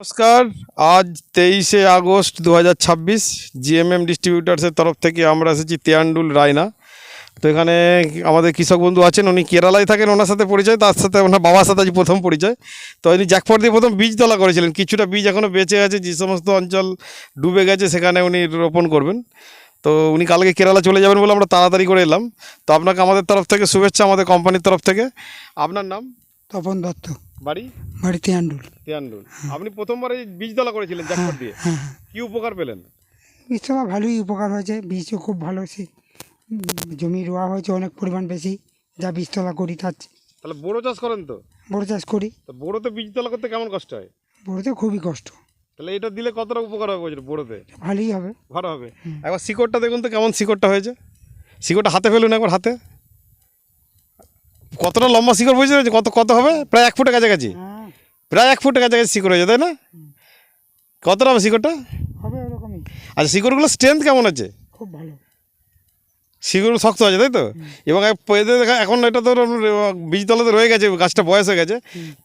নমস্কার। আজ 23শে August 2026 GMm ডিস্ট্রিবিউটার্সের তরফ থেকে আমরা এসেছি তেয়ান্ডুল রায়না। তো এখানে আমাদের কৃষক বন্ধু আছেন, উনি কেরালায় থাকেন, ওনার সাথে পরিচয়, তার সাথে ওনার বাবার সাথে আজ প্রথম পরিচয়। তো উনি জ্যাকপট দিয়ে প্রথম বীজ তোলা করেছিলেন, কিছুটা বীজ এখনও বেঁচে আছে, যে সমস্ত অঞ্চল ডুবে গেছে সেখানে উনি রোপণ করবেন। তো উনি কালকে কেরালা চলে যাবেন বলে আমরা তাড়াতাড়ি করে এলাম। তো আপনাকে আমাদের তরফ থেকে শুভেচ্ছা, আমাদের কোম্পানির তরফ থেকে। আপনার নাম? তপন দত্ত, বাড়ি? বাড়িতে আন্ডুল। তেয়ান্ডুল। আপনি প্রথমবার এই বীজতলা করেছিলেন জ্যাকপট দিয়ে, কি উপকার পেলেন? বীজতলা ভালোই উপকার হয়েছে, বীজও খুব ভালো, জমি রোয়া হয়েছে অনেক পরিমাণ বেশি, যা বীজতলা করি তার তাহলে বড় চাষ করেন তো? বড় চাষ করি। তো বড়োতে বীজতলা করতে কেমন কষ্ট হয়? বড়োতে খুবই কষ্ট। তাহলে এটা দিলে কতটা উপকার হবে বলছেন বড়োতে? ভালোই হবে। ভালো হবে। একবার শিকড়টা দেখুন তো কেমন শিকড়টা হয়েছে। শিকড়টা হাতে ফেলুন একবার, হাতে কতটা লম্বা শিকড় বুঝতে পেরেছি? কত কত হবে? প্রায় 1 ফুটের কাছাকাছি, প্রায় 1 ফুটের কাছাকাছি শিকড় হয়েছে, তাই না? কতটা হবে শিকড়টা? হবে ওরকমই। আচ্ছা, শিকড়গুলো স্ট্রেংথ কেমন আছে? খুব ভালো। শিকড় শক্ত আছে, তাই তো? এবং এদের এখন এটা তো বীজতলাতে রয়ে গেছে, গাছটা বয়স হয়ে গেছে,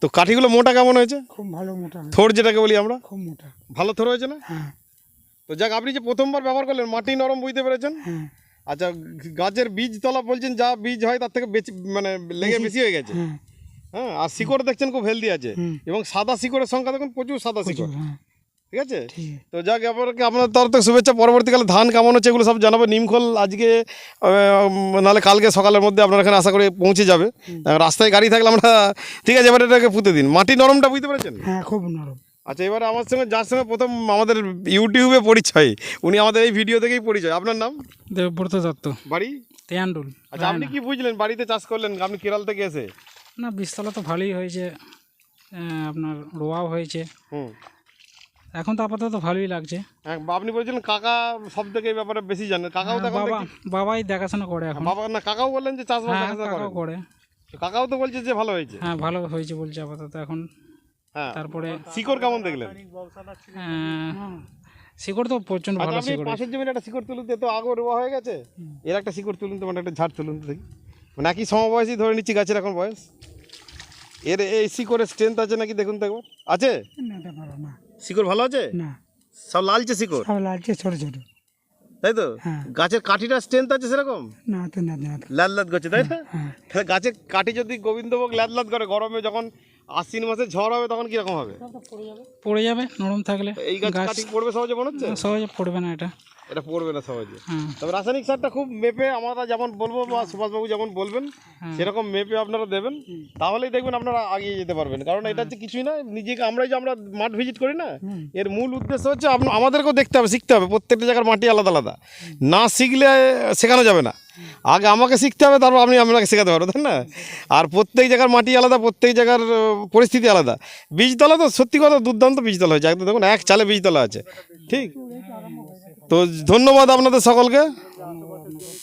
তো কাঠিগুলো মোটা কেমন হয়েছে? খুব ভালো মোটা হয়েছে। থোড় যেটাকে বলি আমরা, খুব মোটা। ভালো থোড় হয়েছে না? হ্যাঁ তো যাক, আপনি যে প্রথমবার ব্যবহার করলেন, মাটি নরম বুঝতে পেরেছেন? হ্যাঁ আচ্ছা, গাছের বীজতলা বলছেন যা বীজ হয় তার থেকে বেশি, মানে লেগে বেশি হয়ে গেছে। হ্যাঁ হ্যাঁ, আর শিকড় দেখছেন খুব হেলদি আছে, এবং সাদা শিকড়ের সংখ্যা দেখুন প্রচুর সাদা শিকড়। হ্যাঁ ঠিক আছে। ঠিক আছে। তো যাক, আপনার তরফ থেকে শুভেচ্ছা। পরবর্তীকালে ধান কেমন হচ্ছে এগুলো সব জানাবো। নিমখোল আজকে নাহলে কালকে সকালের মধ্যে আপনার এখানে আশা করে পৌঁছে যাবে। রাস্তায় গাড়ি থাকলে আমরা, ঠিক আছে, এবার এটাকে পুঁতে দিন। মাটি নরমটা বুঝতে পেরেছেন? হ্যাঁ খুব নরম। আচ্ছা, এবার আমার সঙ্গে যার সঙ্গে প্রথম আমাদের ইউটিউবে পরিচয়, উনি আমাদের এই ভিডিও থেকেই পরিচয়। আপনার নাম? দেবব্রত দত্ত, বাড়ি? তেয়ান্ডুল। আচ্ছা, আপনি কি বুঝলেন বাড়িতে চাষ করলেন আপনি কেরাল থেকে এসে? না, বীজতলা তো ভালোই হয়েছে, আপনার রোয়াও হয়েছে, হুম। এখন তো আপাতত ভালোই লাগছে। হ্যাঁ, আপনি বলছিলেন কাকা সব থেকে এই ব্যাপারে বেশি জানেন। কাকাও তো এখন বাবাই দেখাশোনা করে এখন। বাবা না, কাকাও বললেন যে চাষবাস হ্যাঁ, দেখাশোনা কাকাও করেন। করে। তো কাকাও তো বলছে যে ভালো হয়েছে। হ্যাঁ, ভালো হয়েছে বলছে আপাতত এখন। হ্যাঁ, তারপরে শিকড় কেমন দেখলেন? শিকড় তো প্রচণ্ড আচ্ছা, ভালো আপনি শিকড়। পাশের জমির একটা শিকড় তুলুন তো, আগো রোয়া হয়ে গেছে, এর একটা শিকড় তুলুন তো, মানে একটা ঝাড় তুলুন তো দেখি। মানে একই সমবয়সী ধরে নিচ্ছি, গাছের এখন বয়স। এর এই শিকড়ের স্ট্রেংথ আছে নাকি দেখুন তো একবার। আছে? না এটা ভালো না। শিকড় ভালো আছে? না, সব লালচে শিকড়, সব লাগছে ছোট ছোট। তাই তো? হ্যাঁ। গাছের কাঠিটা স্ট্রেংথ আছে সেরকম? না তো না না। লাদ লাদ করছে, তাই না? হ্যাঁ তাহলে গাছের কাঠি যদি গোবিন্দভোগ লাদ লাদ করে, গরমে যখন আশ্বিন মাসে ঝড় হবে তখন কিরকম হবে? পড়ে যাবে নরম থাকলে। এই গাছ কাঠি পড়বে সহজে মনে হচ্ছে? সহজে পড়বে না এটা। এটা পড়বে না সহজে। হ্যাঁ তবে রাসায়নিক সারটা খুব মেপে আমরা যেমন বলবো, বা সুভাষবাবু যেমন বলবেন সেরকম মেপে আপনারা দেবেন, তাহলেই দেখবেন আপনারা আগিয়ে যেতে পারবেন। কারণ এটা হচ্ছে কিছুই না, নিজেকে আমরা যে আমরা মাঠ ভিজিট করি না, এর মূল উদ্দেশ্য হচ্ছে আমাদেরকেও দেখতে হবে, শিখতে হবে। প্রত্যেকটা জায়গার মাটি আলাদা আলাদা, না শিখলে শেখানো যাবে না। আগে আমাকে শিখতে হবে, তারপর আপনাকে শেখাতে পারবো, তাই না? আর প্রত্যেক জায়গার মাটি আলাদা, প্রত্যেক জায়গার পরিস্থিতি আলাদা। বীজতলা তো সত্যি কথা দুর্দান্ত বীজতলা হয়েছে একদম, দেখুন এক চালে বীজতলা আছে। ঠিক। তো ধন্যবাদ আপনাদের সকলকে।